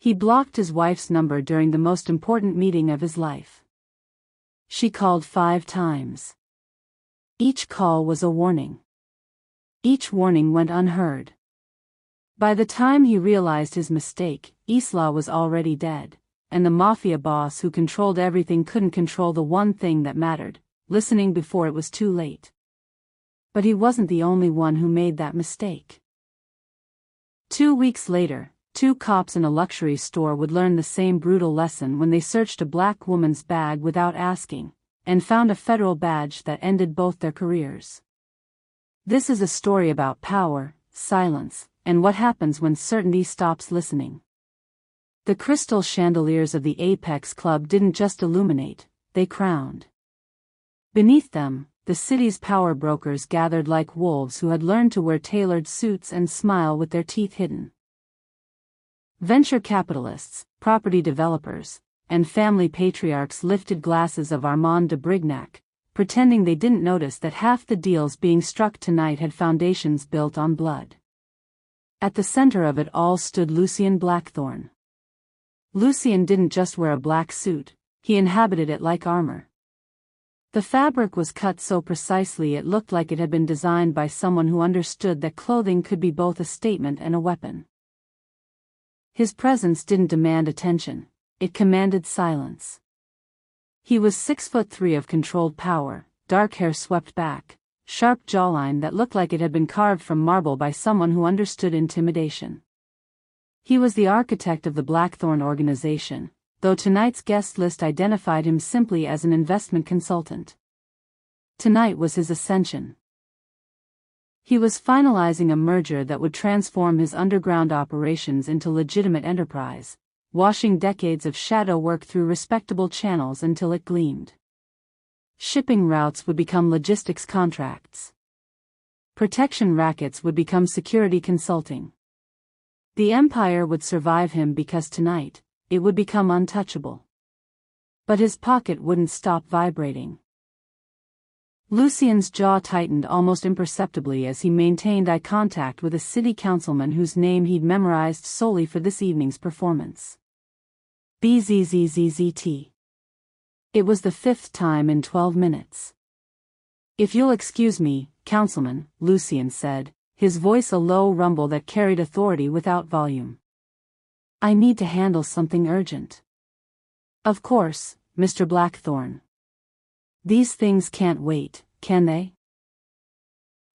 He blocked his wife's number during the most important meeting of his life. She called 5 times. Each call was a warning. Each warning went unheard. By the time he realized his mistake, Isla was already dead, and the Mafia boss who controlled everything couldn't control the one thing that mattered, listening before it was too late. But he wasn't the only one who made that mistake. 2 weeks later, 2 cops in a luxury store would learn the same brutal lesson when they searched a black woman's bag without asking, and found a federal badge that ended both their careers. This is a story about power, silence, and what happens when certainty stops listening. The crystal chandeliers of the Apex Club didn't just illuminate, they crowned. Beneath them, the city's power brokers gathered like wolves who had learned to wear tailored suits and smile with their teeth hidden. Venture capitalists, property developers, and family patriarchs lifted glasses of Armand de Brignac, pretending they didn't notice that half the deals being struck tonight had foundations built on blood. At the center of it all stood Lucien Blackthorne. Lucien didn't just wear a black suit, he inhabited it like armor. The fabric was cut so precisely it looked like it had been designed by someone who understood that clothing could be both a statement and a weapon. His presence didn't demand attention, it commanded silence. He was 6'3" of controlled power, dark hair swept back, sharp jawline that looked like it had been carved from marble by someone who understood intimidation. He was the architect of the Blackthorne organization, though tonight's guest list identified him simply as an investment consultant. Tonight was his ascension. He was finalizing a merger that would transform his underground operations into legitimate enterprise, washing decades of shadow work through respectable channels until it gleamed. Shipping routes would become logistics contracts. Protection rackets would become security consulting. The empire would survive him because tonight, it would become untouchable. But his pocket wouldn't stop vibrating. Lucien's jaw tightened almost imperceptibly as he maintained eye contact with a city councilman whose name he'd memorized solely for this evening's performance. BZZZZT. It was the 5th time in 12 minutes. "If you'll excuse me, councilman," Lucien said, his voice a low rumble that carried authority without volume. "I need to handle something urgent." "Of course, Mr. Blackthorne. These things can't wait, can they?"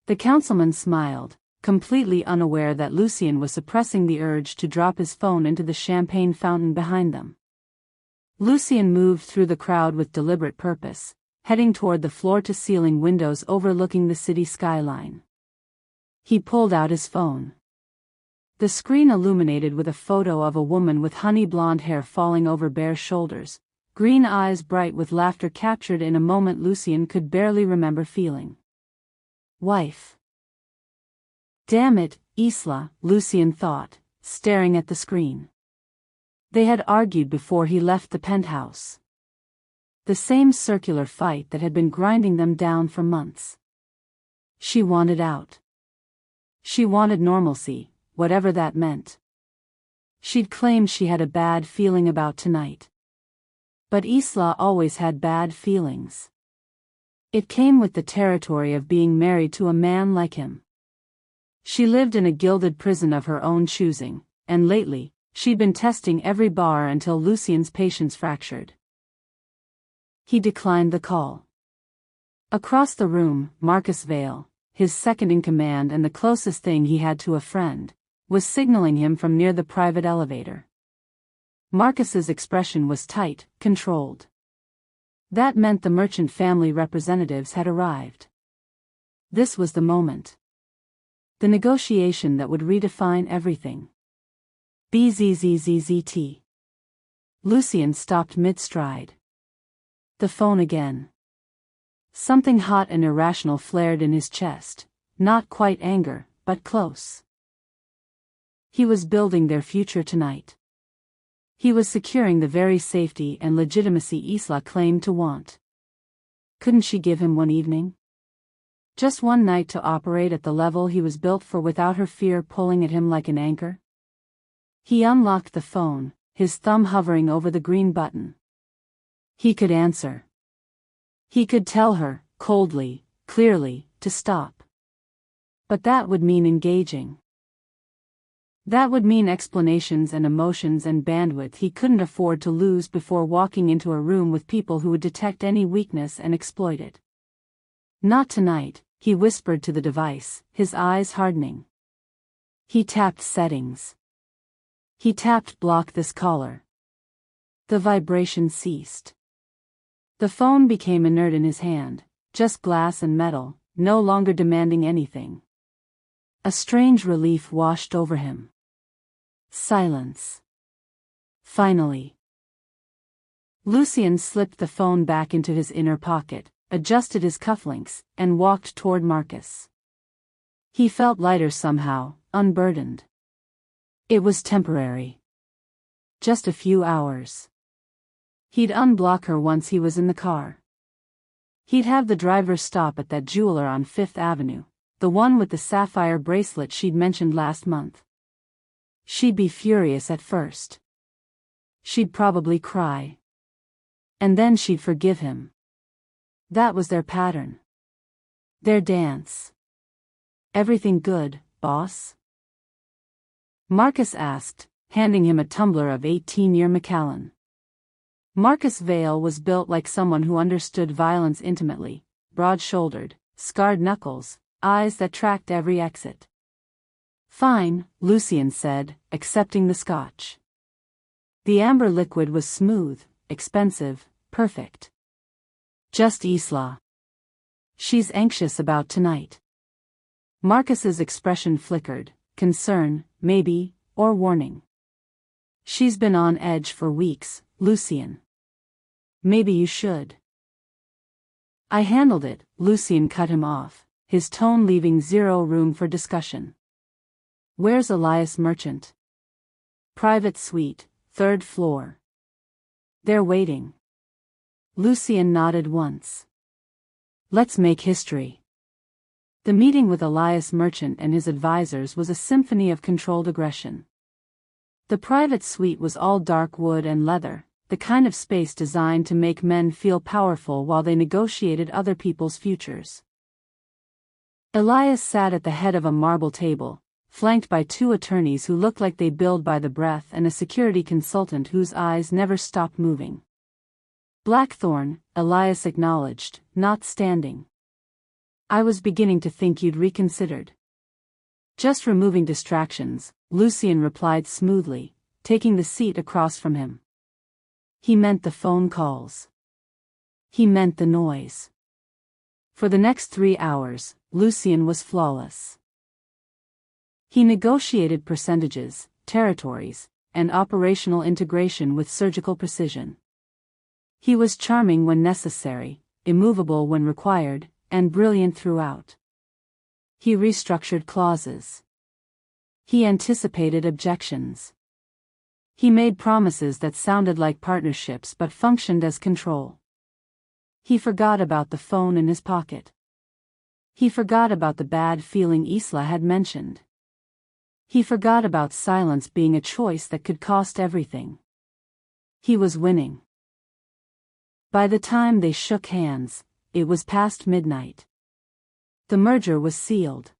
The councilman smiled, completely unaware that Lucien was suppressing the urge to drop his phone into the champagne fountain behind them. Lucien moved through the crowd with deliberate purpose, heading toward the floor-to-ceiling windows overlooking the city skyline. He pulled out his phone. The screen illuminated with a photo of a woman with honey blonde hair falling over bare shoulders, green eyes bright with laughter captured in a moment Lucien could barely remember feeling. Wife. Damn it, Isla, Lucien thought, staring at the screen. They had argued before he left the penthouse. The same circular fight that had been grinding them down for months. She wanted out. She wanted normalcy, whatever that meant. She'd claimed she had a bad feeling about tonight. But Isla always had bad feelings. It came with the territory of being married to a man like him. She lived in a gilded prison of her own choosing, and lately, she'd been testing every bar until Lucien's patience fractured. He declined the call. Across the room, Marcus Vale, his second-in-command and the closest thing he had to a friend, was signaling him from near the private elevator. Marcus's expression was tight, controlled. That meant the merchant family representatives had arrived. This was the moment. The negotiation that would redefine everything. BZZZZT. Lucien stopped mid-stride. The phone again. Something hot and irrational flared in his chest, not quite anger, but close. He was building their future tonight. He was securing the very safety and legitimacy Isla claimed to want. Couldn't she give him one evening? Just one night to operate at the level he was built for without her fear pulling at him like an anchor? He unlocked the phone, his thumb hovering over the green button. He could answer. He could tell her, coldly, clearly, to stop. But that would mean engaging. That would mean explanations and emotions and bandwidth he couldn't afford to lose before walking into a room with people who would detect any weakness and exploit it. Not tonight, he whispered to the device, his eyes hardening. He tapped settings. He tapped block this caller. The vibration ceased. The phone became inert in his hand, just glass and metal, no longer demanding anything. A strange relief washed over him. Silence. Finally. Lucien slipped the phone back into his inner pocket, adjusted his cufflinks, and walked toward Marcus. He felt lighter somehow, unburdened. It was temporary. Just a few hours. He'd unblock her once he was in the car. He'd have the driver stop at that jeweler on Fifth Avenue, the one with the sapphire bracelet she'd mentioned last month. She'd be furious at first. She'd probably cry. And then she'd forgive him. That was their pattern. Their dance. Everything good, boss? Marcus asked, handing him a tumbler of 18-year Macallan. Marcus Vale was built like someone who understood violence intimately, broad-shouldered, scarred knuckles, eyes that tracked every exit. Fine, Lucien said, accepting the scotch. The amber liquid was smooth, expensive, perfect. Just Isla. She's anxious about tonight. Marcus's expression flickered, concern, maybe, or warning. She's been on edge for weeks, Lucien. Maybe you should. I handled it, Lucien cut him off, his tone leaving zero room for discussion. Where's Elias Merchant? Private suite, 3rd floor. They're waiting. Lucien nodded once. Let's make history. The meeting with Elias Merchant and his advisors was a symphony of controlled aggression. The private suite was all dark wood and leather, the kind of space designed to make men feel powerful while they negotiated other people's futures. Elias sat at the head of a marble table, flanked by 2 attorneys who looked like they billed by the breath and a security consultant whose eyes never stopped moving. Blackthorn, Elias acknowledged, not standing. I was beginning to think you'd reconsidered. Just removing distractions, Lucien replied smoothly, taking the seat across from him. He meant the phone calls. He meant the noise. For the next 3 hours, Lucien was flawless. He negotiated percentages, territories, and operational integration with surgical precision. He was charming when necessary, immovable when required, and brilliant throughout. He restructured clauses. He anticipated objections. He made promises that sounded like partnerships but functioned as control. He forgot about the phone in his pocket. He forgot about the bad feeling Isla had mentioned. He forgot about silence being a choice that could cost everything. He was winning. By the time they shook hands, it was past midnight. The merger was sealed.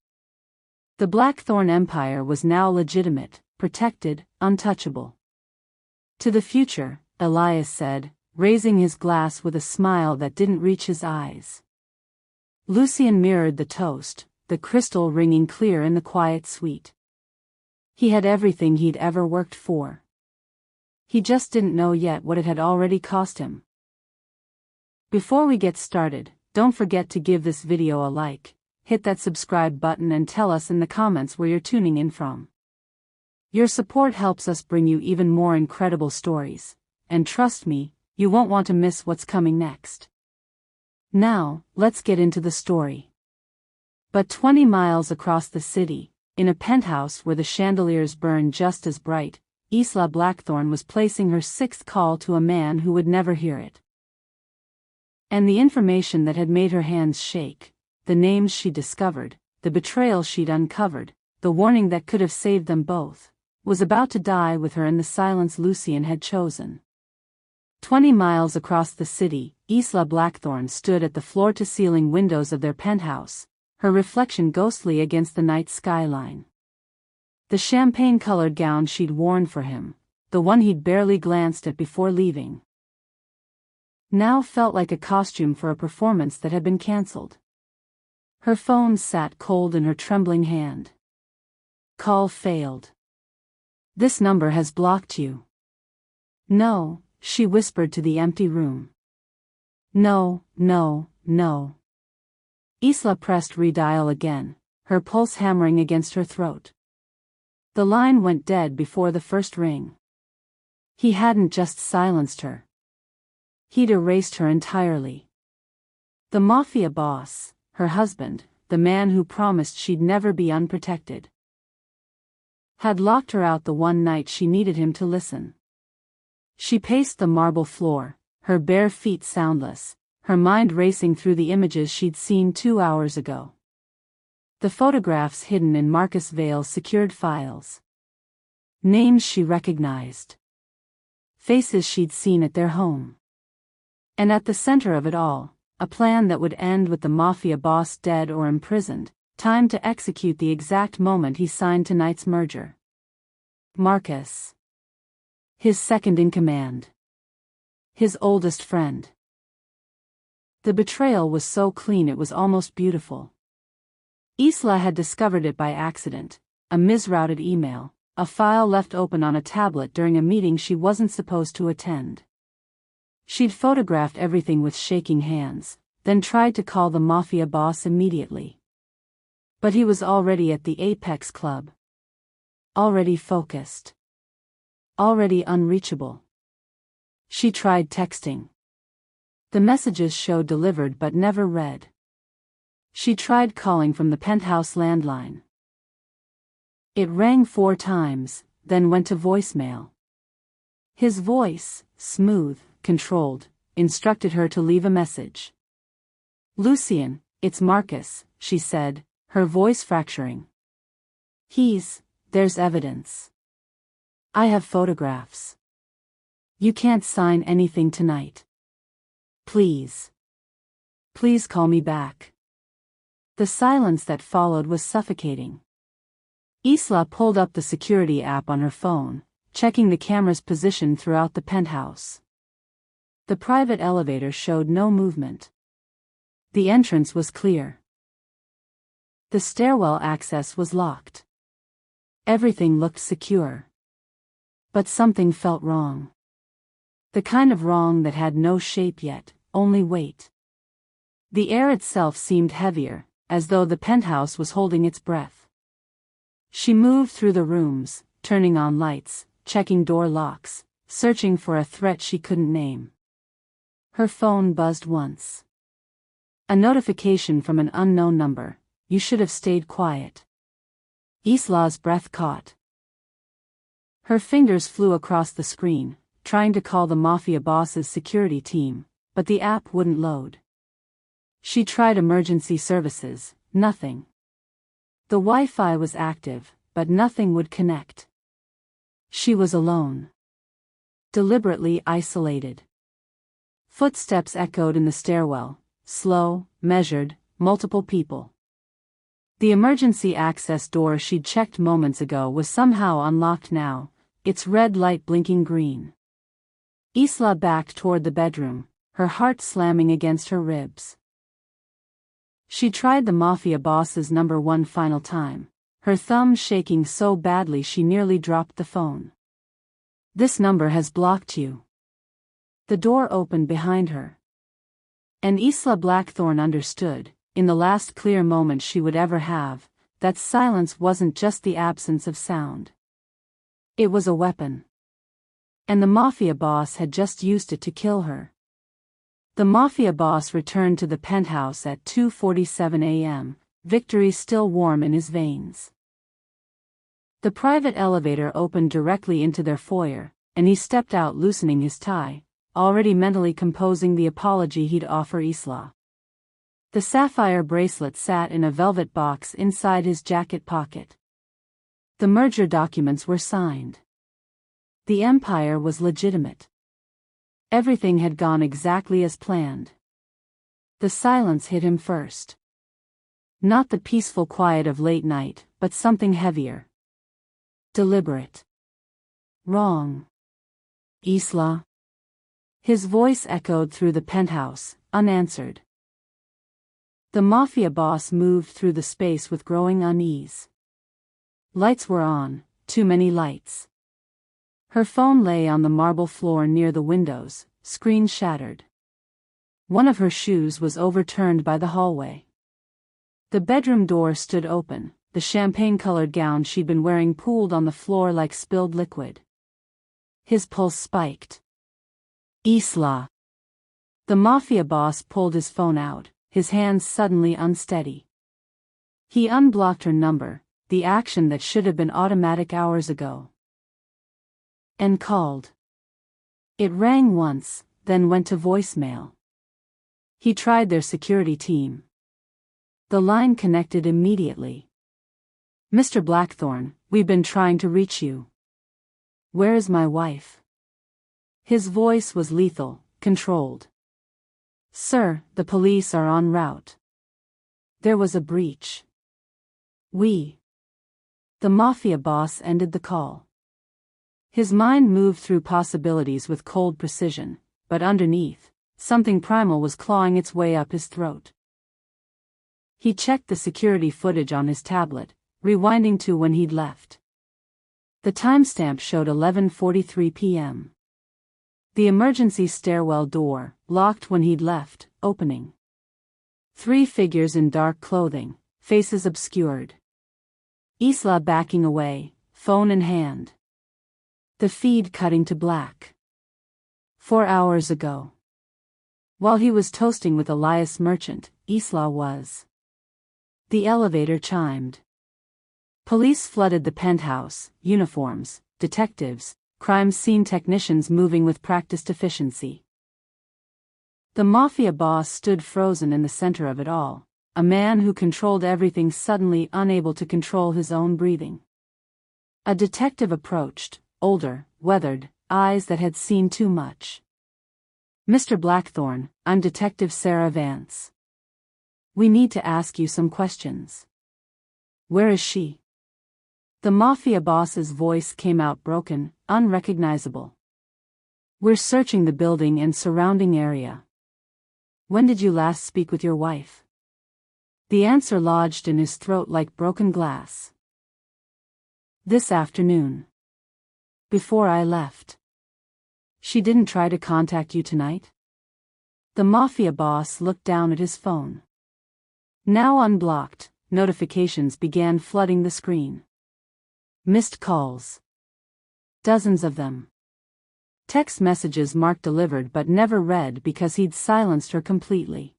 The Blackthorn Empire was now legitimate, protected, untouchable. To the future, Elias said, raising his glass with a smile that didn't reach his eyes. Lucien mirrored the toast, the crystal ringing clear in the quiet suite. He had everything he'd ever worked for. He just didn't know yet what it had already cost him. Before we get started, don't forget to give this video a like, hit that subscribe button and tell us in the comments where you're tuning in from. Your support helps us bring you even more incredible stories, and trust me, you won't want to miss what's coming next. Now, let's get into the story. But 20 miles across the city, in a penthouse where the chandeliers burned just as bright, Isla Blackthorn was placing her 6th call to a man who would never hear it. And the information that had made her hands shake, the names she discovered, the betrayal she'd uncovered, the warning that could have saved them both, was about to die with her in the silence Lucian had chosen. 20 miles across the city, Isla Blackthorne stood at the floor-to-ceiling windows of their penthouse, her reflection ghostly against the night skyline. The champagne-colored gown she'd worn for him, the one he'd barely glanced at before leaving, now felt like a costume for a performance that had been cancelled. Her phone sat cold in her trembling hand. Call failed. This number has blocked you. No, she whispered to the empty room. No, no, no. Isla pressed redial again, her pulse hammering against her throat. The line went dead before the first ring. He hadn't just silenced her. He'd erased her entirely. The Mafia boss, her husband, the man who promised she'd never be unprotected, had locked her out the one night she needed him to listen. She paced the marble floor, her bare feet soundless, her mind racing through the images she'd seen 2 hours ago. The photographs hidden in Marcus Vale's secured files. Names she recognized. Faces she'd seen at their home. And at the center of it all, a plan that would end with the Mafia boss dead or imprisoned, timed to execute the exact moment he signed tonight's merger. Marcus. His second in command. His oldest friend. The betrayal was so clean it was almost beautiful. Isla had discovered it by accident, a misrouted email, a file left open on a tablet during a meeting she wasn't supposed to attend. She'd photographed everything with shaking hands, then tried to call the Mafia boss immediately. But he was already at the Apex Club. Already focused. Already unreachable. She tried texting. The messages showed delivered but never read. She tried calling from the penthouse landline. It rang 4 times, then went to voicemail. His voice, smooth, controlled, instructed her to leave a message. "Lucian, it's Marcus," she said, her voice fracturing. There's evidence. I have photographs. You can't sign anything tonight. Please. Please call me back." The silence that followed was suffocating. Isla pulled up the security app on her phone, checking the camera's position throughout the penthouse. The private elevator showed no movement. The entrance was clear. The stairwell access was locked. Everything looked secure. But something felt wrong. The kind of wrong that had no shape yet, only weight. The air itself seemed heavier, as though the penthouse was holding its breath. She moved through the rooms, turning on lights, checking door locks, searching for a threat she couldn't name. Her phone buzzed once. A notification from an unknown number. "You should have stayed quiet." Isla's breath caught. Her fingers flew across the screen, trying to call the Mafia boss's security team, but the app wouldn't load. She tried emergency services, nothing. The Wi-Fi was active, but nothing would connect. She was alone. Deliberately isolated. Footsteps echoed in the stairwell, slow, measured, multiple people. The emergency access door she'd checked moments ago was somehow unlocked now, its red light blinking green. Isla backed toward the bedroom, her heart slamming against her ribs. She tried the Mafia boss's number one final time, her thumb shaking so badly she nearly dropped the phone. "This number has blocked you." The door opened behind her. And Isla Blackthorne understood, in the last clear moment she would ever have, that silence wasn't just the absence of sound. It was a weapon. And the Mafia boss had just used it to kill her. The Mafia boss returned to the penthouse at 2:47 a.m., victory still warm in his veins. The private elevator opened directly into their foyer, and he stepped out loosening his tie, already mentally composing the apology he'd offer Isla. The sapphire bracelet sat in a velvet box inside his jacket pocket. The merger documents were signed. The empire was legitimate. Everything had gone exactly as planned. The silence hit him first. Not the peaceful quiet of late night, but something heavier. Deliberate. Wrong. Isla. His voice echoed through the penthouse, unanswered. The Mafia boss moved through the space with growing unease. Lights were on, too many lights. Her phone lay on the marble floor near the windows, screen shattered. One of her shoes was overturned by the hallway. The bedroom door stood open, the champagne-colored gown she'd been wearing pooled on the floor like spilled liquid. His pulse spiked. Isla. The Mafia boss pulled his phone out, his hands suddenly unsteady. He unblocked her number, the action that should have been automatic hours ago. And called. It rang once, then went to voicemail. He tried their security team. The line connected immediately. Mr. Blackthorne, we've been trying to reach you. Where is my wife? His voice was lethal, controlled. Sir, the police are en route. There was a breach. The Mafia boss ended the call. His mind moved through possibilities with cold precision, but underneath, something primal was clawing its way up his throat. He checked the security footage on his tablet, rewinding to when he'd left. The timestamp showed 11:43 p.m. The emergency stairwell door, locked when he'd left, opening. 3 figures in dark clothing, faces obscured. Isla backing away, phone in hand. The feed cutting to black. 4 hours ago. While he was toasting with Elias Merchant, Isla was. The elevator chimed. Police flooded the penthouse, uniforms, detectives, crime scene technicians moving with practiced efficiency. The Mafia boss stood frozen in the center of it all, a man who controlled everything suddenly unable to control his own breathing. A detective approached, older, weathered, eyes that had seen too much. Mr. Blackthorne, I'm Detective Sarah Vance. We need to ask you some questions. Where is she? The Mafia boss's voice came out broken, unrecognizable. We're searching the building and surrounding area. When did you last speak with your wife? The answer lodged in his throat like broken glass. This afternoon. Before I left. She didn't try to contact you tonight? The Mafia boss looked down at his phone. Now unblocked, notifications began flooding the screen. Missed calls. Dozens of them. Text messages marked delivered but never read because he'd silenced her completely.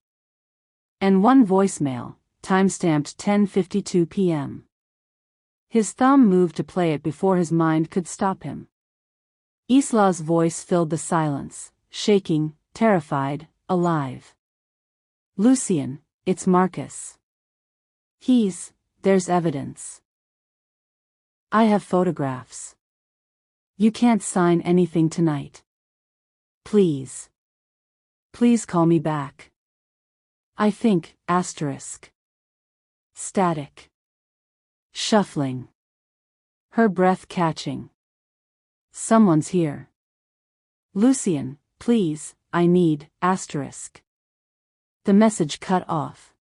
And one voicemail, timestamped 10:52 p.m. His thumb moved to play it before his mind could stop him. Isla's voice filled the silence, shaking, terrified, alive. Lucian, it's Marcus. There's evidence. I have photographs. You can't sign anything tonight. Please. Please call me back. I think, asterisk. Static. Shuffling. Her breath catching. Someone's here. Lucian, please, I need, asterisk. The message cut off.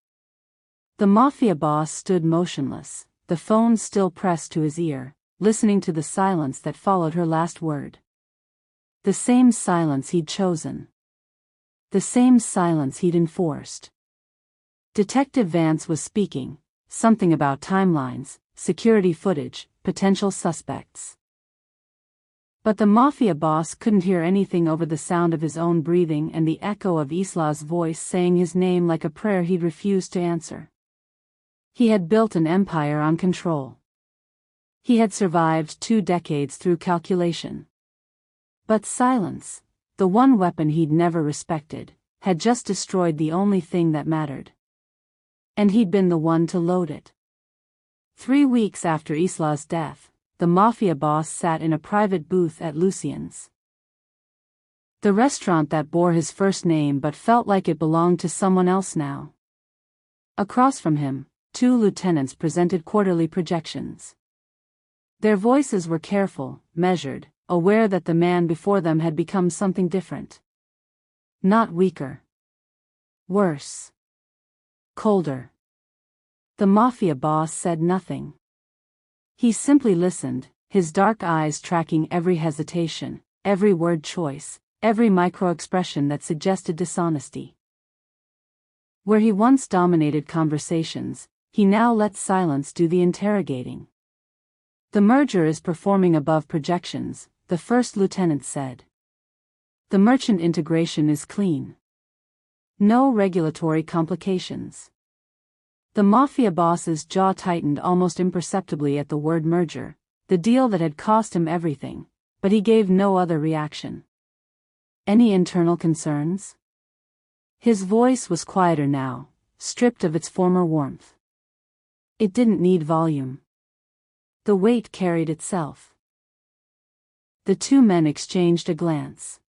The Mafia boss stood motionless, the phone still pressed to his ear, listening to the silence that followed her last word. The same silence he'd chosen. The same silence he'd enforced. Detective Vance was speaking, something about timelines, security footage, potential suspects. But the Mafia boss couldn't hear anything over the sound of his own breathing and the echo of Isla's voice saying his name like a prayer he'd refused to answer. He had built an empire on control. He had survived 2 decades through calculation. But silence, the one weapon he'd never respected, had just destroyed the only thing that mattered. And he'd been the one to load it. 3 weeks after Isla's death, the Mafia boss sat in a private booth at Lucien's, the restaurant that bore his first name but felt like it belonged to someone else now. Across from him, 2 lieutenants presented quarterly projections. Their voices were careful, measured, aware that the man before them had become something different. Not weaker. Worse. Colder. The Mafia boss said nothing. He simply listened, his dark eyes tracking every hesitation, every word choice, every micro-expression that suggested dishonesty. Where he once dominated conversations, he now let silence do the interrogating. "The merger is performing above projections," the first lieutenant said. "The merchant integration is clean. No regulatory complications." The Mafia boss's jaw tightened almost imperceptibly at the word merger, the deal that had cost him everything, but he gave no other reaction. "Any internal concerns?" His voice was quieter now, stripped of its former warmth. It didn't need volume. The weight carried itself. The 2 men exchanged a glance.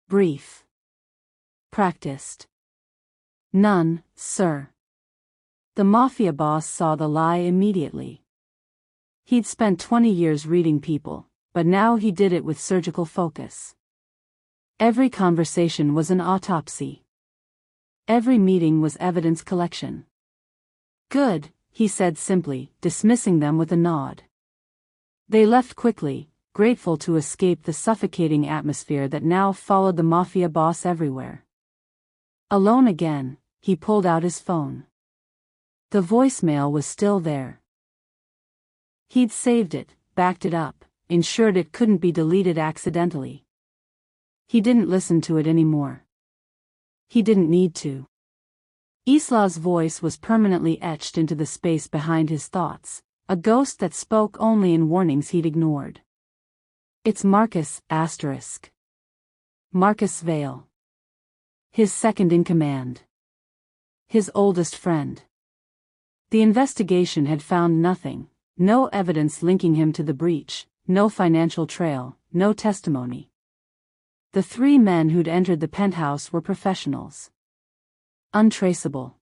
Brief. Practiced. "None, sir." The Mafia boss saw the lie immediately. He'd spent 20 years reading people, but now he did it with surgical focus. Every conversation was an autopsy. Every meeting was evidence collection. "Good," he said simply, dismissing them with a nod. They left quickly, grateful to escape the suffocating atmosphere that now followed the Mafia boss everywhere. Alone again, he pulled out his phone. The voicemail was still there. He'd saved it, backed it up, ensured it couldn't be deleted accidentally. He didn't listen to it anymore. He didn't need to. Isla's voice was permanently etched into the space behind his thoughts, a ghost that spoke only in warnings he'd ignored. "It's Marcus, asterisk. Marcus Vale. His second in command. His oldest friend. The investigation had found nothing, no evidence linking him to the breach, no financial trail, no testimony. The 3 men who'd entered the penthouse were professionals. Untraceable.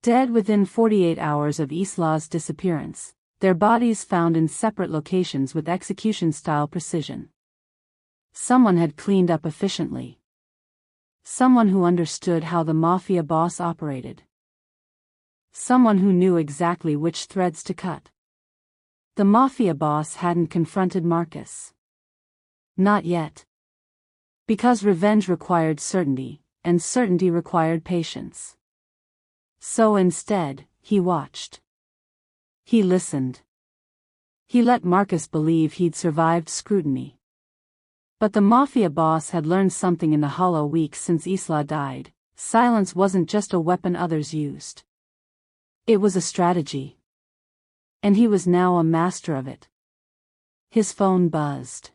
Dead within 48 hours of Isla's disappearance, their bodies found in separate locations with execution-style precision. Someone had cleaned up efficiently. Someone who understood how the Mafia boss operated. Someone who knew exactly which threads to cut. The Mafia boss hadn't confronted Marcus. Not yet. Because revenge required certainty, and certainty required patience. So instead, he watched. He listened. He let Marcus believe he'd survived scrutiny. But the Mafia boss had learned something in the hollow weeks since Isla died. Silence wasn't just a weapon others used. It was a strategy. And he was now a master of it. His phone buzzed.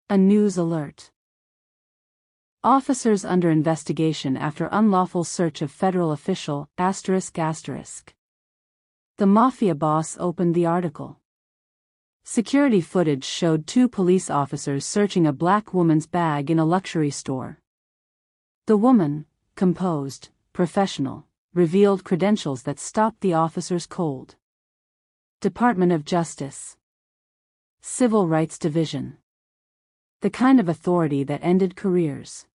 A news alert. Officers under investigation after unlawful search of federal official, ****. The Mafia boss opened the article. Security footage showed 2 police officers searching a black woman's bag in a luxury store. The woman, composed, professional, revealed credentials that stopped the officers cold. Department of Justice. Civil Rights Division. The kind of authority that ended careers.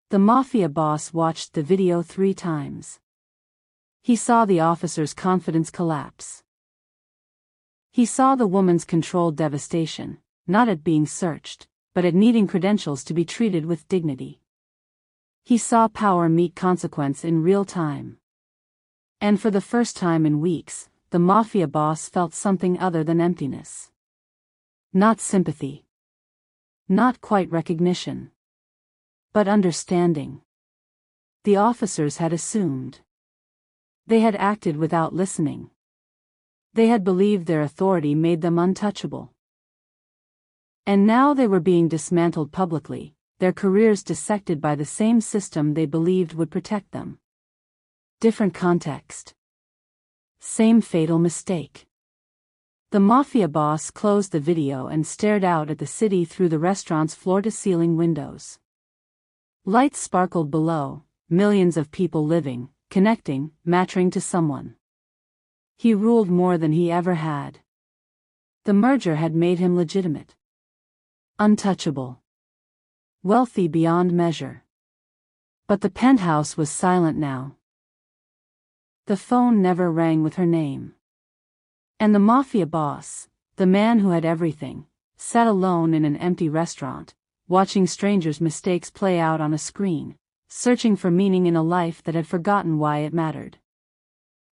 The Mafia boss watched the video 3 times. He saw the officer's confidence collapse. He saw the woman's controlled devastation, not at being searched, but at needing credentials to be treated with dignity. He saw power meet consequence in real time. And for the first time in weeks, the Mafia boss felt something other than emptiness. Not sympathy. Not quite recognition. But understanding. The officers had assumed. They had acted without listening. They had believed their authority made them untouchable. And now they were being dismantled publicly, their careers dissected by the same system they believed would protect them. Different context. Same fatal mistake. The Mafia boss closed the video and stared out at the city through the restaurant's floor-to-ceiling windows. Lights sparkled below, millions of people living, connecting, mattering to someone. He ruled more than he ever had. The merger had made him legitimate. Untouchable. Wealthy beyond measure. But the penthouse was silent now. The phone never rang with her name. And the Mafia boss, the man who had everything, sat alone in an empty restaurant, watching strangers' mistakes play out on a screen, searching for meaning in a life that had forgotten why it mattered.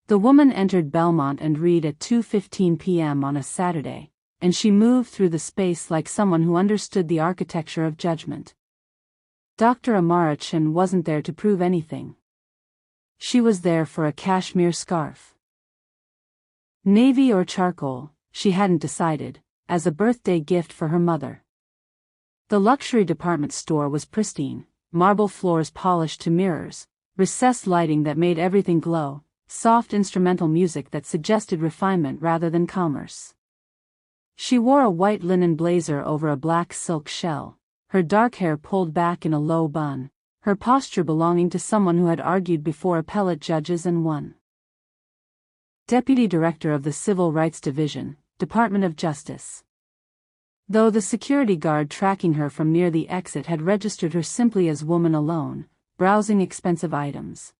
The woman entered Belmont and Reed at 2:15 p.m. on a Saturday, and she moved through the space like someone who understood the architecture of judgment. Dr. Amara Chen wasn't there to prove anything. She was there for a cashmere scarf. Navy or charcoal, she hadn't decided, as a birthday gift for her mother. The luxury department store was pristine, marble floors polished to mirrors, recessed lighting that made everything glow, soft instrumental music that suggested refinement rather than commerce. She wore a white linen blazer over a black silk shell, her dark hair pulled back in a low bun, her posture belonging to someone who had argued before appellate judges and won. Deputy Director of the Civil Rights Division, Department of Justice. Though the security guard tracking her from near the exit had registered her simply as woman alone, browsing expensive items.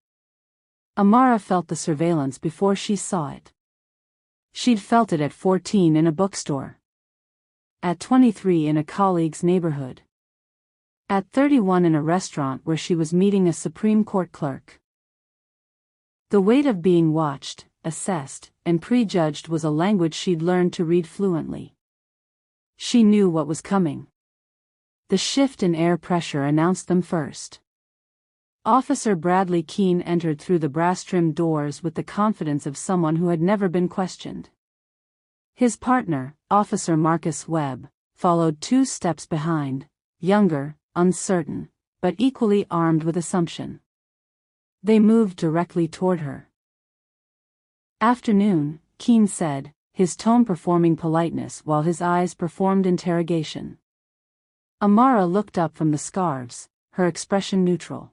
Amara felt the surveillance before she saw it. She'd felt it at 14 in a bookstore. At 23 in a colleague's neighborhood. At 31 in a restaurant where she was meeting a Supreme Court clerk. The weight of being watched, assessed, and prejudged was a language she'd learned to read fluently. She knew what was coming. The shift in air pressure announced them first. Officer Bradley Keene entered through the brass-trimmed doors with the confidence of someone who had never been questioned. His partner, Officer Marcus Webb, followed 2 steps behind, younger, uncertain, but equally armed with assumption. They moved directly toward her. "Afternoon," Keene said, his tone performing politeness while his eyes performed interrogation. Amara looked up from the scarves, her expression neutral.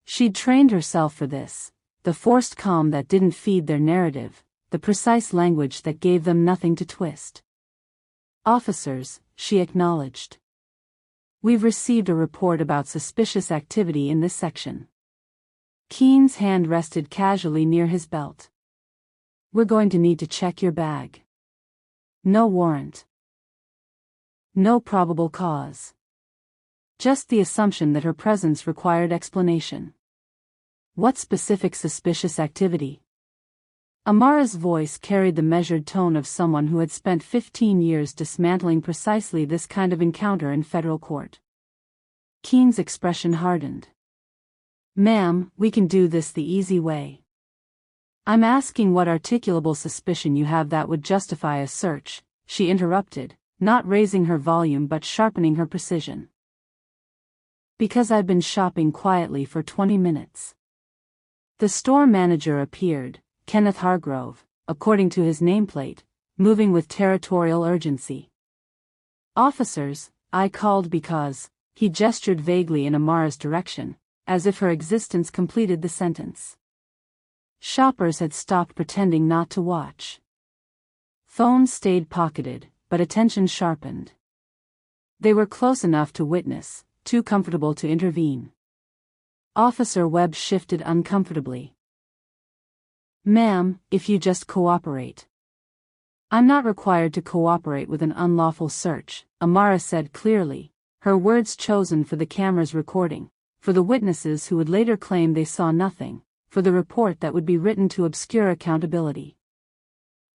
She'd trained herself for this, the forced calm that didn't feed their narrative, the precise language that gave them nothing to twist. "Officers," she acknowledged. "We've received a report about suspicious activity in this section." Keene's hand rested casually near his belt. "We're going to need to check your bag." "No warrant. No probable cause. Just the assumption that her presence required explanation." "What specific suspicious activity?" Amara's voice carried the measured tone of someone who had spent 15 years dismantling precisely this kind of encounter in federal court. Keene's expression hardened. "Ma'am, we can do this the easy way. I'm asking what articulable suspicion you have that would justify a search," she interrupted, not raising her volume but sharpening her precision. "Because I've been shopping quietly for 20 minutes. The store manager appeared, Kenneth Hargrove, according to his nameplate, moving with territorial urgency. "Officers, I called because," he gestured vaguely in Amara's direction, as if her existence completed the sentence. Shoppers had stopped pretending not to watch. Phones stayed pocketed, but attention sharpened. They were close enough to witness, too comfortable to intervene. Officer Webb shifted uncomfortably. "Ma'am, if you just cooperate." "I'm not required to cooperate with an unlawful search," Amara said clearly, her words chosen for the camera's recording, for the witnesses who would later claim they saw nothing, for the report that would be written to obscure accountability.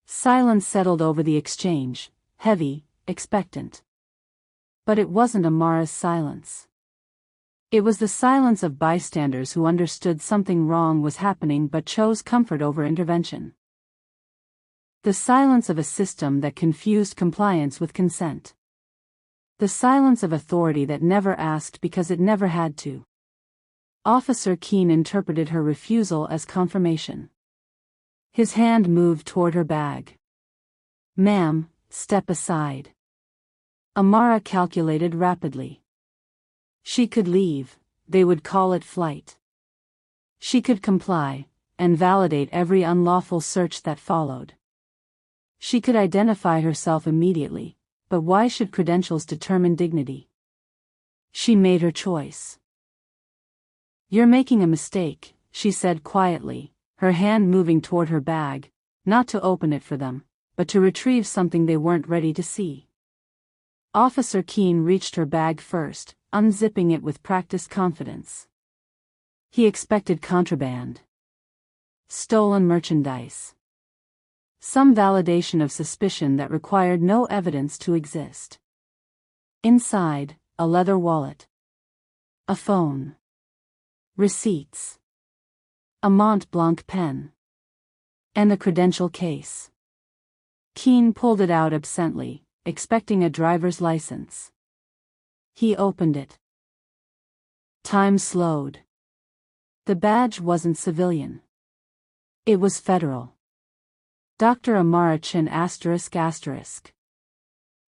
Silence settled over the exchange, heavy, expectant. But it wasn't Amara's silence. It was the silence of bystanders who understood something wrong was happening but chose comfort over intervention. The silence of a system that confused compliance with consent. The silence of authority that never asked because it never had to. Officer Keene interpreted her refusal as confirmation. His hand moved toward her bag. "Ma'am, step aside." Amara calculated rapidly. She could leave, they would call it flight. She could comply, and validate every unlawful search that followed. She could identify herself immediately, but why should credentials determine dignity? She made her choice. "You're making a mistake," she said quietly, her hand moving toward her bag, not to open it for them, but to retrieve something they weren't ready to see. Officer Keene reached her bag first, unzipping it with practiced confidence. He expected contraband. Stolen merchandise. Some validation of suspicion that required no evidence to exist. Inside, a leather wallet. A phone. Receipts. A Mont Blanc pen. And a credential case. Keene pulled it out absently, expecting a driver's license. He opened it. Time slowed. The badge wasn't civilian. It was federal. Dr. Amara Chin ***.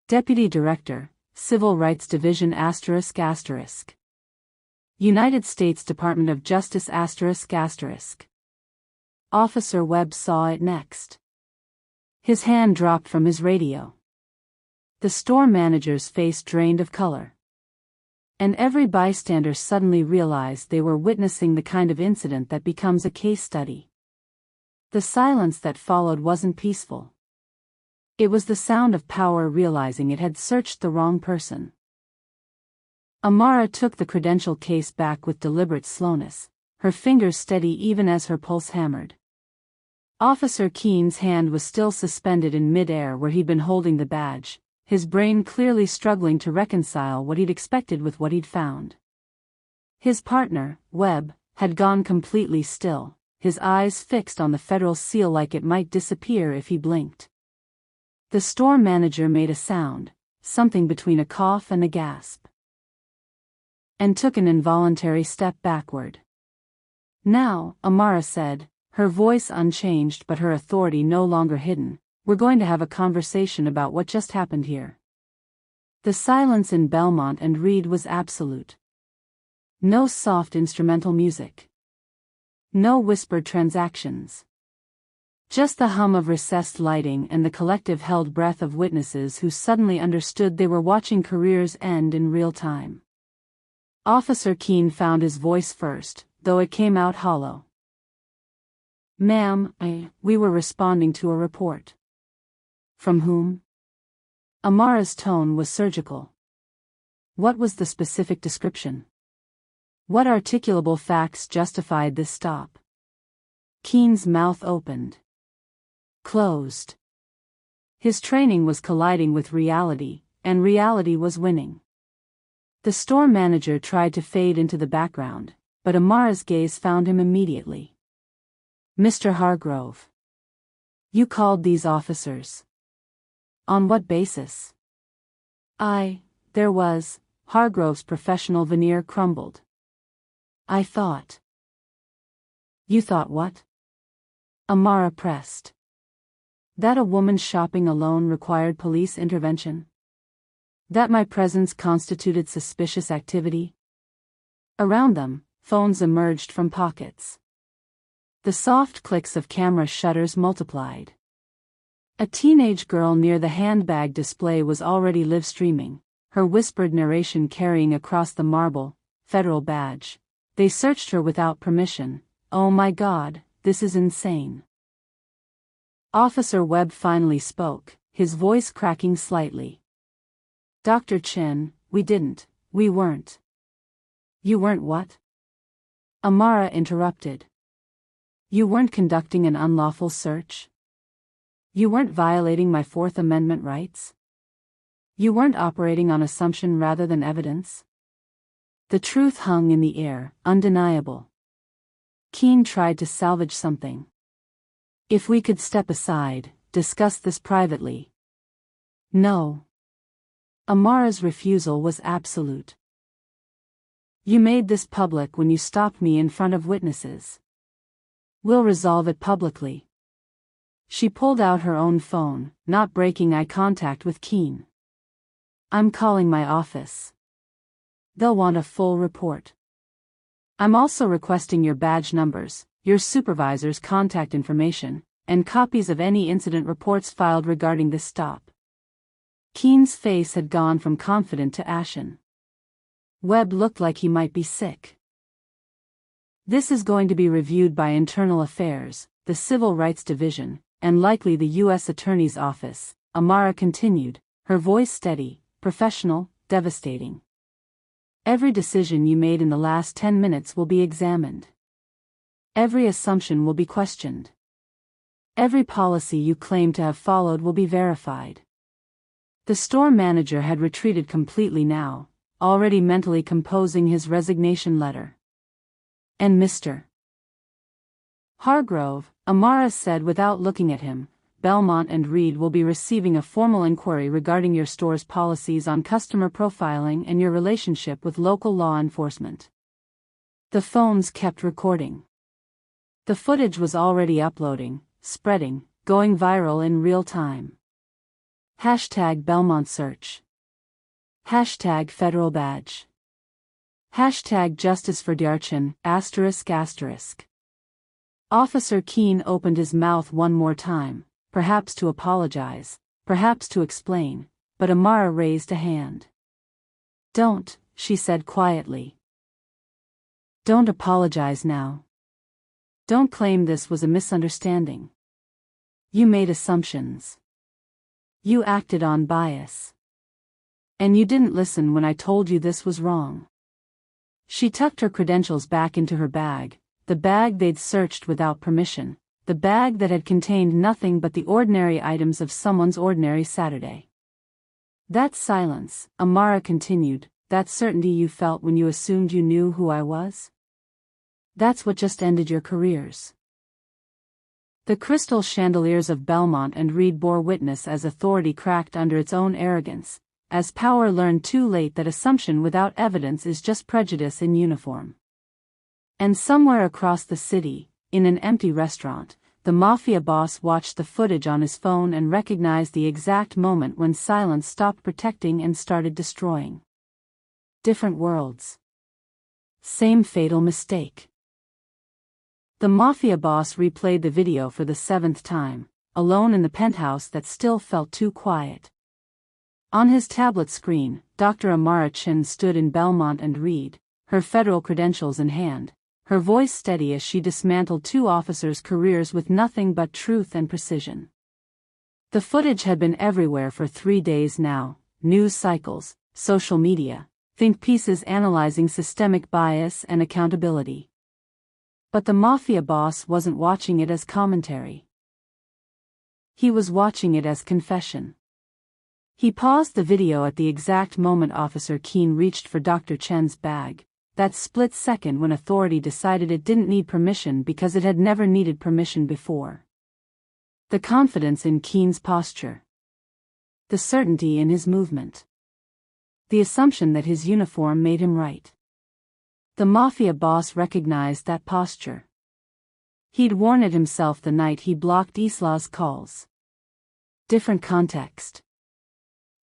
Deputy Director, Civil Rights Division ***. United States Department of Justice ***. Officer Webb saw it next. His hand dropped from his radio. The store manager's face drained of color. And every bystander suddenly realized they were witnessing the kind of incident that becomes a case study. The silence that followed wasn't peaceful. It was the sound of power realizing it had searched the wrong person. Amara took the credential case back with deliberate slowness, her fingers steady even as her pulse hammered. Officer Keene's hand was still suspended in mid-air where he'd been holding the badge, his brain clearly struggling to reconcile what he'd expected with what he'd found. His partner, Webb, had gone completely still, his eyes fixed on the federal seal like it might disappear if he blinked. The store manager made a sound, something between a cough and a gasp, and took an involuntary step backward. "Now," Amara said, her voice unchanged but her authority no longer hidden, "we're going to have a conversation about what just happened here." The silence in Belmont and Reed was absolute. No soft instrumental music. No whispered transactions. Just the hum of recessed lighting and the collective held breath of witnesses who suddenly understood they were watching careers end in real time. Officer Keene found his voice first, though it came out hollow. "Ma'am, we were responding to a report." "From whom?" Amara's tone was surgical. What was the specific description? What articulable facts justified this stop? Keene's mouth opened. Closed. His training was colliding with reality, and reality was winning. The store manager tried to fade into the background, but Amara's gaze found him immediately. "Mr. Hargrove. You called these officers. On what basis?" There was." Hargrove's professional veneer crumbled. "I thought." "You thought what?" Amara pressed. "That a woman shopping alone required police intervention? That my presence constituted suspicious activity?" Around them, phones emerged from pockets. The soft clicks of camera shutters multiplied. A teenage girl near the handbag display was already live-streaming, her whispered narration carrying across the marble, federal badge. "They searched her without permission. Oh my God, this is insane." Officer Webb finally spoke, his voice cracking slightly. "Dr. Chin, we weren't." "You weren't what?" Amara interrupted. "You weren't conducting an unlawful search? You weren't violating my Fourth Amendment rights? You weren't operating on assumption rather than evidence?" The truth hung in the air, undeniable. Keene tried to salvage something. "If we could step aside, discuss this privately." "No." Amara's refusal was absolute. "You made this public when you stopped me in front of witnesses. We'll resolve it publicly." She pulled out her own phone, not breaking eye contact with Keene. "I'm calling my office. They'll want a full report. I'm also requesting your badge numbers, your supervisor's contact information, and copies of any incident reports filed regarding this stop." Keene's face had gone from confident to ashen. Webb looked like he might be sick. "This is going to be reviewed by Internal Affairs, the Civil Rights Division, and likely the U.S. Attorney's Office," Amara continued, her voice steady, professional, devastating. "Every decision you made in the last 10 minutes will be examined. Every assumption will be questioned. Every policy you claim to have followed will be verified." The store manager had retreated completely now, already mentally composing his resignation letter. "And Mr. Hargrove," Amara said without looking at him, "Belmont and Reed will be receiving a formal inquiry regarding your store's policies on customer profiling and your relationship with local law enforcement." The phones kept recording. The footage was already uploading, spreading, going viral in real time. #Belmont search. #Federal badge. #Justice for Dyarchin, ***. Officer Keene opened his mouth one more time, perhaps to apologize, perhaps to explain, but Amara raised a hand. "Don't," she said quietly. "Don't apologize now. Don't claim this was a misunderstanding. You made assumptions. You acted on bias. And you didn't listen when I told you this was wrong." She tucked her credentials back into her bag, the bag they'd searched without permission, the bag that had contained nothing but the ordinary items of someone's ordinary Saturday. "That silence," Amara continued, "that certainty you felt when you assumed you knew who I was? That's what just ended your careers." The crystal chandeliers of Belmont and Reed bore witness as authority cracked under its own arrogance, as power learned too late that assumption without evidence is just prejudice in uniform. And somewhere across the city, in an empty restaurant, the Mafia boss watched the footage on his phone and recognized the exact moment when silence stopped protecting and started destroying. Different worlds. Same fatal mistake. The Mafia boss replayed the video for the 7th time, alone in the penthouse that still felt too quiet. On his tablet screen, Dr. Amara Chin stood in Belmont and Reed, her federal credentials in hand, her voice steady as she dismantled two officers' careers with nothing but truth and precision. The footage had been everywhere for 3 days now, news cycles, social media, think pieces analyzing systemic bias and accountability. But the Mafia boss wasn't watching it as commentary. He was watching it as confession. He paused the video at the exact moment Officer Keene reached for Dr. Chen's bag, that split second when authority decided it didn't need permission because it had never needed permission before. The confidence in Keene's posture. The certainty in his movement. The assumption that his uniform made him right. The Mafia boss recognized that posture. He'd worn it himself the night he blocked Isla's calls. Different context.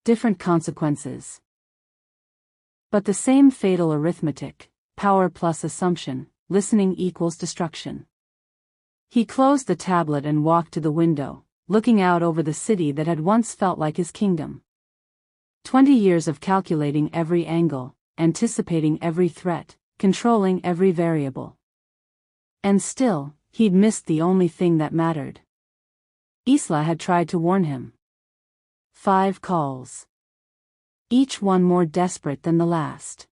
Different consequences. But the same fatal arithmetic, power plus assumption, listening equals destruction. He closed the tablet and walked to the window, looking out over the city that had once felt like his kingdom. 20 years of calculating every angle, anticipating every threat, controlling every variable. And still, he'd missed the only thing that mattered. Isla had tried to warn him. 5 calls. Each one more desperate than the last.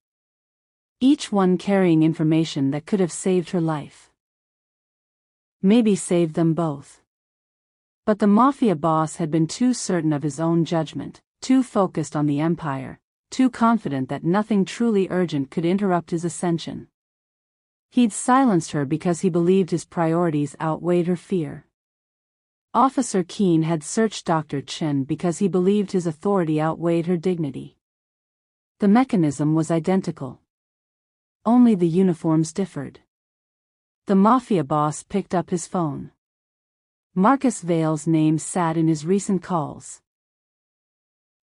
Each one carrying information that could have saved her life. Maybe saved them both. But the Mafia boss had been too certain of his own judgment, too focused on the empire, too confident that nothing truly urgent could interrupt his ascension. He'd silenced her because he believed his priorities outweighed her fear. Officer Keene had searched Dr. Chen because he believed his authority outweighed her dignity. The mechanism was identical. Only the uniforms differed. The Mafia boss picked up his phone. Marcus Vale's name sat in his recent calls.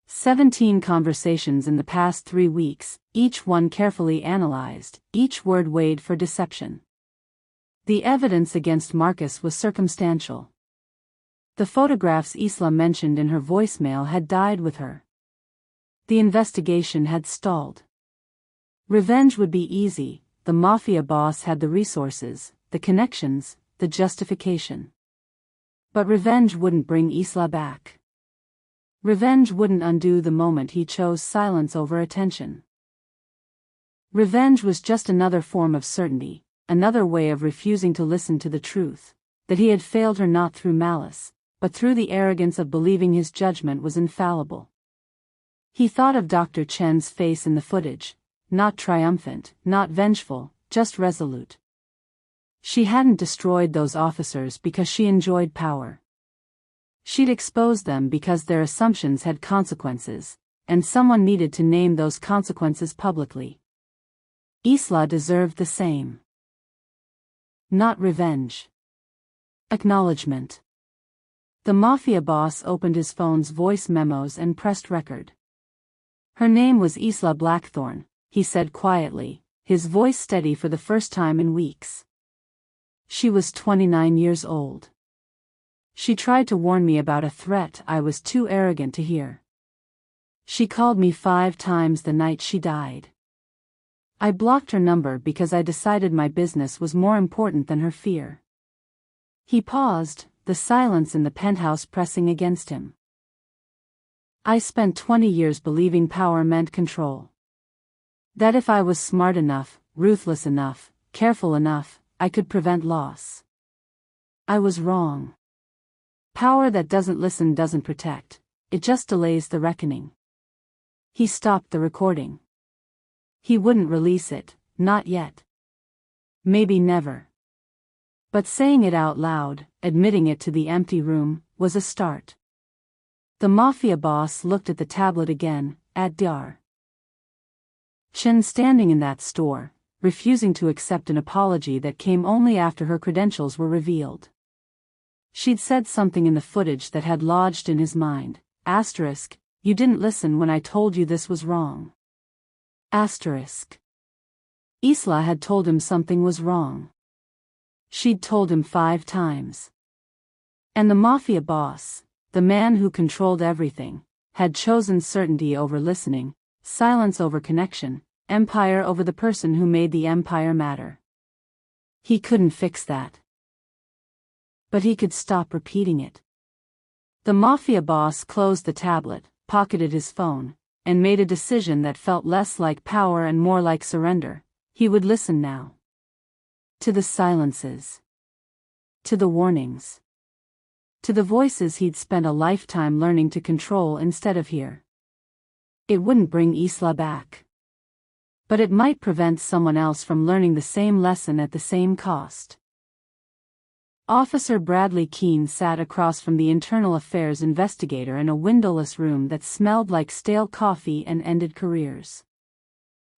17 conversations in the past 3 weeks, each one carefully analyzed, each word weighed for deception. The evidence against Marcus was circumstantial. The photographs Isla mentioned in her voicemail had died with her. The investigation had stalled. Revenge would be easy. The Mafia boss had the resources, the connections, the justification. But revenge wouldn't bring Isla back. Revenge wouldn't undo the moment he chose silence over attention. Revenge was just another form of certainty, another way of refusing to listen to the truth, that he had failed her not through malice, but through the arrogance of believing his judgment was infallible. He thought of Dr. Chen's face in the footage, not triumphant, not vengeful, just resolute. She hadn't destroyed those officers because she enjoyed power. She'd exposed them because their assumptions had consequences, and someone needed to name those consequences publicly. Isla deserved the same. Not revenge. Acknowledgement. The Mafia boss opened his phone's voice memos and pressed record. Her name was Isla Blackthorne, he said quietly, his voice steady for the first time in weeks. She was 29 years old. She tried to warn me about a threat I was too arrogant to hear. She called me 5 times the night she died. I blocked her number because I decided my business was more important than her fear. He paused, the silence in the penthouse pressing against him. I spent 20 years believing power meant control. That if I was smart enough, ruthless enough, careful enough, I could prevent loss. I was wrong. Power that doesn't listen doesn't protect, it just delays the reckoning. He stopped the recording. He wouldn't release it, not yet. Maybe never. But saying it out loud, admitting it to the empty room, was a start. The Mafia boss looked at the tablet again, at Dr. Chen standing in that store, refusing to accept an apology that came only after her credentials were revealed. She'd said something in the footage that had lodged in his mind. Asterisk, you didn't listen when I told you this was wrong. Asterisk. Isla had told him something was wrong. She'd told him 5 times. And the Mafia boss, the man who controlled everything, had chosen certainty over listening, silence over connection, empire over the person who made the empire matter. He couldn't fix that. But he could stop repeating it. The Mafia boss closed the tablet, pocketed his phone, and made a decision that felt less like power and more like surrender. He would listen now. To the silences. To the warnings. To the voices he'd spent a lifetime learning to control instead of hear. It wouldn't bring Isla back. But it might prevent someone else from learning the same lesson at the same cost. Officer Bradley Keene sat across from the internal affairs investigator in a windowless room that smelled like stale coffee and ended careers.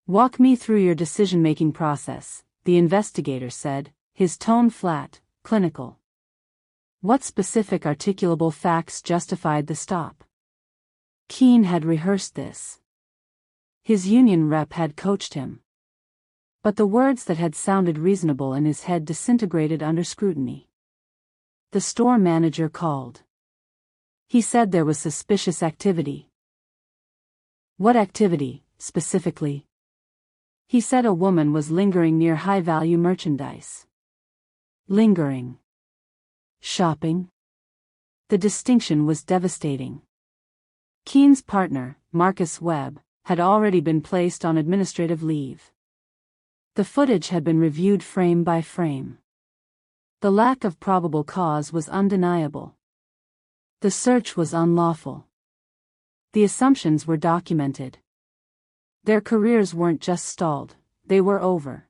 Walk me through your decision-making process, the investigator said, his tone flat, clinical. What specific articulable facts justified the stop? Keene had rehearsed this. His union rep had coached him. But the words that had sounded reasonable in his head disintegrated under scrutiny. The store manager called. He said there was suspicious activity. What activity, specifically? He said a woman was lingering near high-value merchandise. Lingering. Shopping? The distinction was devastating. Keene's partner, Marcus Webb, had already been placed on administrative leave. The footage had been reviewed frame by frame. The lack of probable cause was undeniable. The search was unlawful. The assumptions were documented. Their careers weren't just stalled, they were over.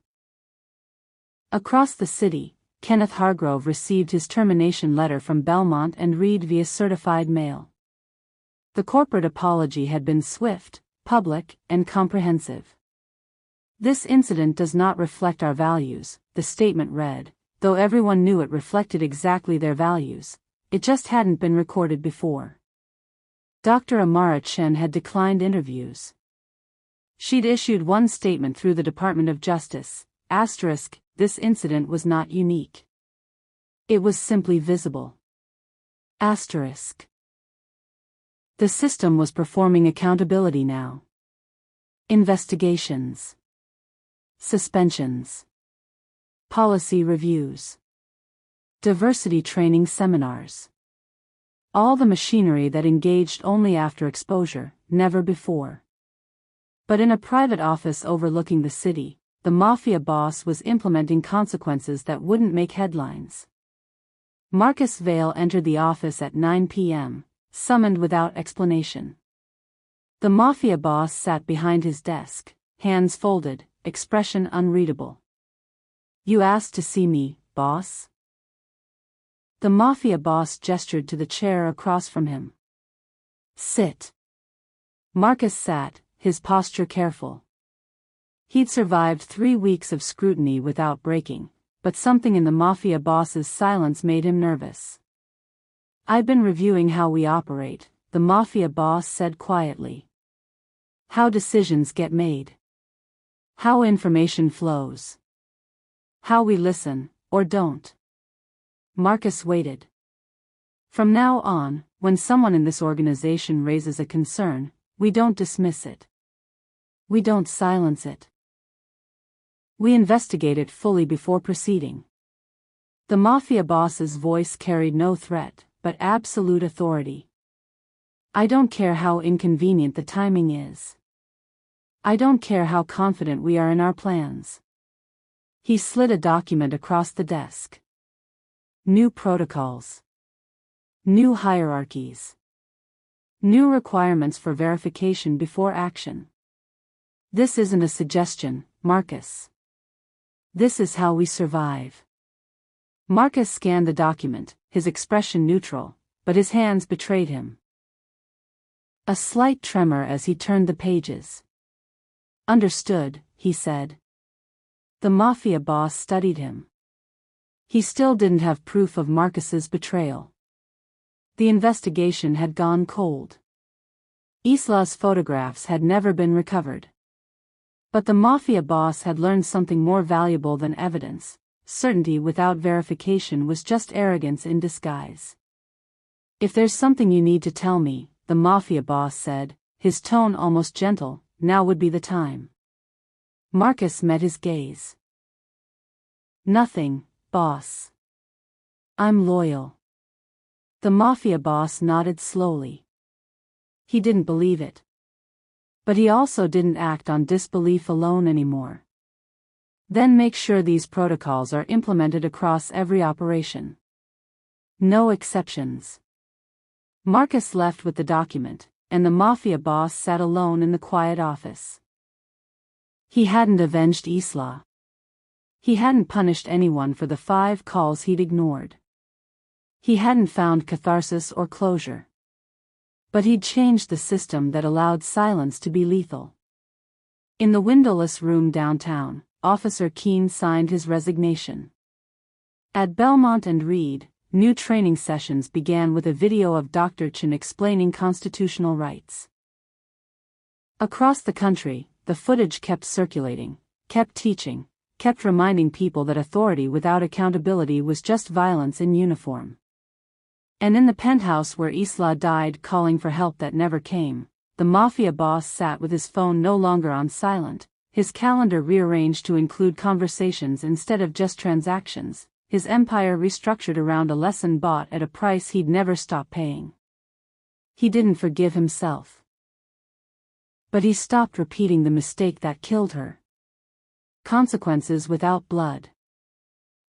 Across the city, Kenneth Hargrove received his termination letter from Belmont and Reed via certified mail. The corporate apology had been swift, public, and comprehensive. This incident does not reflect our values, the statement read, though everyone knew it reflected exactly their values. it just hadn't been recorded before. Dr. Amara Chen had declined interviews. She'd issued one statement through the Department of Justice, *, this incident was not unique. It was simply visible. *. The system was performing accountability now. Investigations. Suspensions. Policy reviews. Diversity training seminars. All the machinery that engaged only after exposure, never before. But in a private office overlooking the city, the Mafia boss was implementing consequences that wouldn't make headlines. Marcus Vale entered the office at 9 p.m., summoned without explanation. The Mafia boss sat behind his desk, hands folded, expression unreadable. "You asked to see me, boss?" The Mafia boss gestured to the chair across from him. "Sit." Marcus sat, his posture careful. He'd survived 3 weeks of scrutiny without breaking, but something in the Mafia boss's silence made him nervous. "I've been reviewing how we operate," the Mafia boss said quietly. "How decisions get made. How information flows. How we listen, or don't." Marcus waited. "From now on, when someone in this organization raises a concern, we don't dismiss it. We don't silence it. We investigate it fully before proceeding." The Mafia boss's voice carried no threat, but absolute authority. "I don't care how inconvenient the timing is. I don't care how confident we are in our plans." He slid a document across the desk. "New protocols. New hierarchies. New requirements for verification before action. This isn't a suggestion, Marcus. This is how we survive." Marcus scanned the document, his expression neutral, but his hands betrayed him. A slight tremor as he turned the pages. "Understood," he said. The Mafia boss studied him. He still didn't have proof of Marcus's betrayal. The investigation had gone cold. Isla's photographs had never been recovered. But the Mafia boss had learned something more valuable than evidence. Certainty without verification was just arrogance in disguise. "If there's something you need to tell me," the Mafia boss said, his tone almost gentle, "now would be the time." Marcus met his gaze. "Nothing, boss. I'm loyal." The Mafia boss nodded slowly. He didn't believe it. But he also didn't act on disbelief alone anymore. "Then make sure these protocols are implemented across every operation. No exceptions." Marcus left with the document, and the Mafia boss sat alone in the quiet office. He hadn't avenged Isla. He hadn't punished anyone for the 5 calls he'd ignored. He hadn't found catharsis or closure. But he'd changed the system that allowed silence to be lethal. In the windowless room downtown, Officer Keene signed his resignation. At Belmont and Reed, new training sessions began with a video of Dr. Chen explaining constitutional rights. Across the country, the footage kept circulating, kept teaching, kept reminding people that authority without accountability was just violence in uniform. And in the penthouse where Isla died calling for help that never came, the Mafia boss sat with his phone no longer on silent, his calendar rearranged to include conversations instead of just transactions, his empire restructured around a lesson bought at a price he'd never stop paying. He didn't forgive himself. But he stopped repeating the mistake that killed her. Consequences without blood.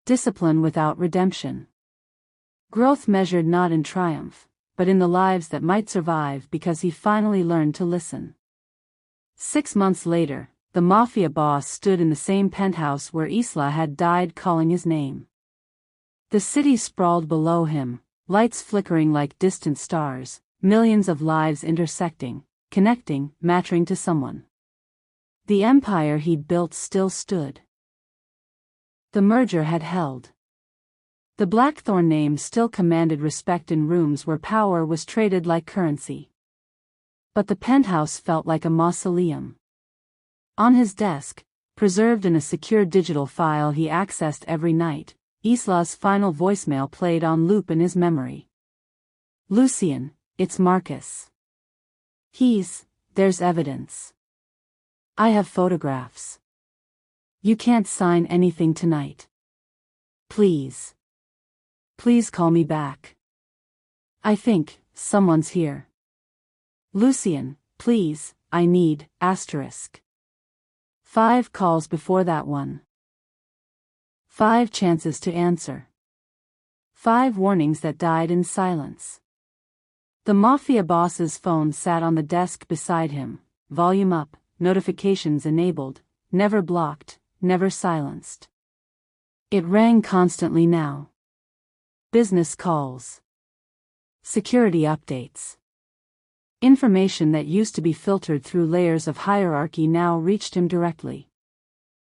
Discipline without redemption. Growth measured not in triumph, but in the lives that might survive because he finally learned to listen. 6 months later, the Mafia boss stood in the same penthouse where Isla had died calling his name. The city sprawled below him, lights flickering like distant stars, millions of lives intersecting, connecting, mattering to someone. The empire he'd built still stood. The merger had held. The Blackthorn name still commanded respect in rooms where power was traded like currency. But the penthouse felt like a mausoleum. On his desk, preserved in a secure digital file he accessed every night, Isla's final voicemail played on loop in his memory. "Lucian, it's Marcus. There's evidence. I have photographs. You can't sign anything tonight. Please. Please call me back. I think someone's here. Lucian, please, I need, *. 5 calls before that one. 5 chances to answer. 5 warnings that died in silence. The Mafia boss's phone sat on the desk beside him, volume up, notifications enabled, never blocked, never silenced. It rang constantly now. Business calls. Security updates. Information that used to be filtered through layers of hierarchy now reached him directly.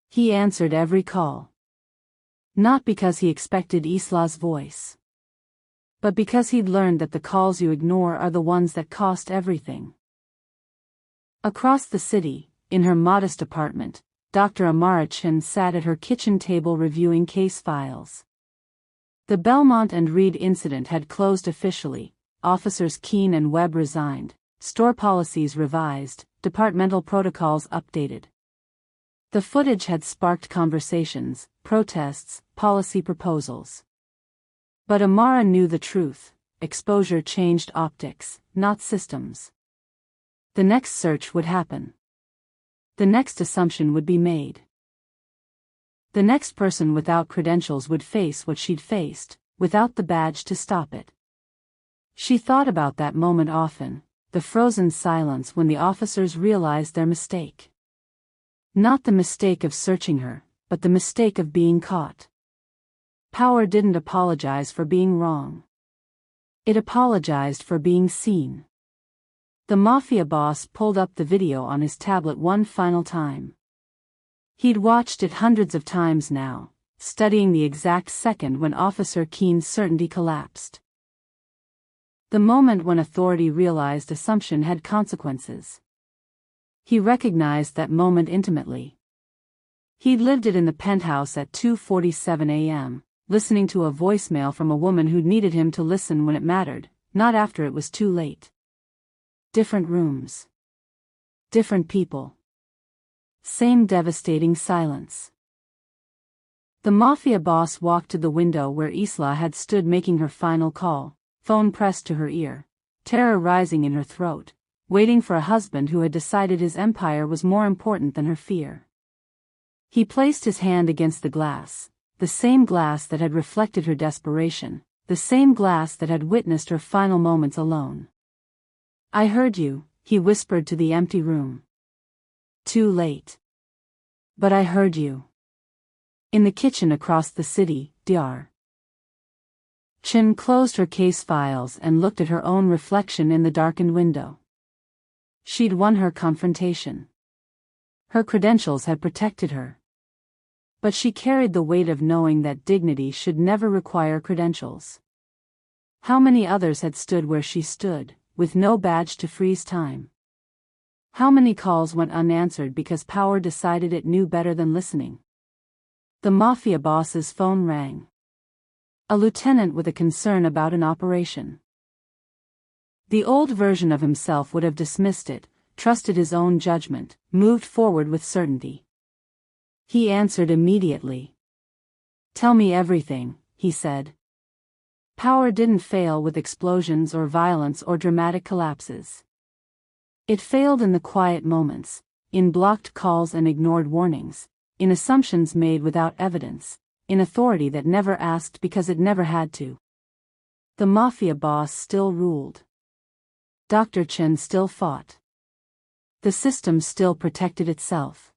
He answered every call. Not because he expected Isla's voice, but because he'd learned that the calls you ignore are the ones that cost everything. Across the city, in her modest apartment, Dr. Amara Chin sat at her kitchen table reviewing case files. The Belmont and Reed incident had closed officially, officers Keene and Webb resigned, store policies revised, departmental protocols updated. The footage had sparked conversations, protests, policy proposals. But Amara knew the truth: exposure changed optics, not systems. The next search would happen. The next assumption would be made. The next person without credentials would face what she'd faced, without the badge to stop it. She thought about that moment often, the frozen silence when the officers realized their mistake. Not the mistake of searching her, but the mistake of being caught. Power didn't apologize for being wrong. It apologized for being seen. The Mafia boss pulled up the video on his tablet one final time. He'd watched it hundreds of times now, studying the exact second when Officer Keene's certainty collapsed. The moment when authority realized assumption had consequences. He recognized that moment intimately. He'd lived it in the penthouse at 2:47 a.m., listening to a voicemail from a woman who'd needed him to listen when it mattered, not after it was too late. Different rooms. Different people. Same devastating silence. The Mafia boss walked to the window where Isla had stood making her final call, phone pressed to her ear, terror rising in her throat, waiting for a husband who had decided his empire was more important than her fear. He placed his hand against the glass, the same glass that had reflected her desperation, the same glass that had witnessed her final moments alone. "I heard you," he whispered to the empty room. "Too late. But I heard you." In the kitchen across the city, Dr. Chin closed her case files and looked at her own reflection in the darkened window. She'd won her confrontation. Her credentials had protected her. But she carried the weight of knowing that dignity should never require credentials. How many others had stood where she stood, with no badge to freeze time? How many calls went unanswered because power decided it knew better than listening? The Mafia boss's phone rang. A lieutenant with a concern about an operation. The old version of himself would have dismissed it, trusted his own judgment, moved forward with certainty. He answered immediately. "Tell me everything," he said. Power didn't fail with explosions or violence or dramatic collapses. It failed in the quiet moments, in blocked calls and ignored warnings, in assumptions made without evidence, in authority that never asked because it never had to. The Mafia boss still ruled. Dr. Chin still fought. The system still protected itself.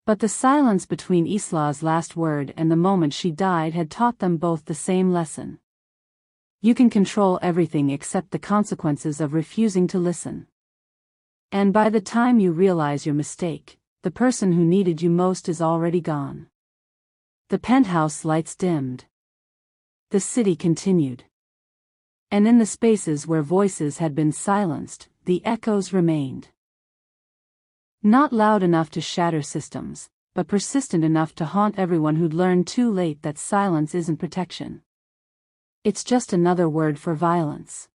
But the silence between Isla's last word and the moment she died had taught them both the same lesson. You can control everything except the consequences of refusing to listen. And by the time you realize your mistake, the person who needed you most is already gone. The penthouse lights dimmed. the city continued. And in the spaces where voices had been silenced, the echoes remained. Not loud enough to shatter systems, but persistent enough to haunt everyone who'd learned too late that silence isn't protection. It's just another word for violence.